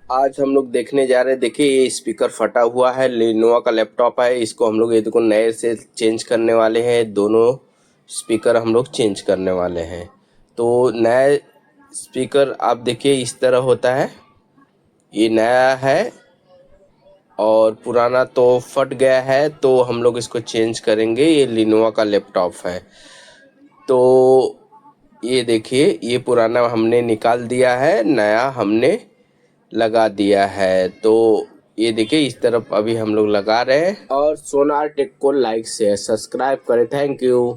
आज हम लोग देखने जा रहे हैं। देखिए ये स्पीकर फटा हुआ है, लेनोवा का लैपटॉप है। इसको हम लोग ये देखो नए से चेंज करने वाले हैं। दोनों स्पीकर हम लोग चेंज करने वाले हैं। तो नया स्पीकर आप देखिए इस तरह होता है, ये नया है और पुराना तो फट गया है, तो हम लोग इसको चेंज करेंगे। ये लिनोवा का लैपटॉप है। तो ये देखिए ये पुराना हमने निकाल दिया है, नया हमने लगा दिया है। तो ये देखिए इस तरफ अभी हम लोग लगा रहे हैं। और सोनार टेक को लाइक शेयर सब्सक्राइब करें। Thank you.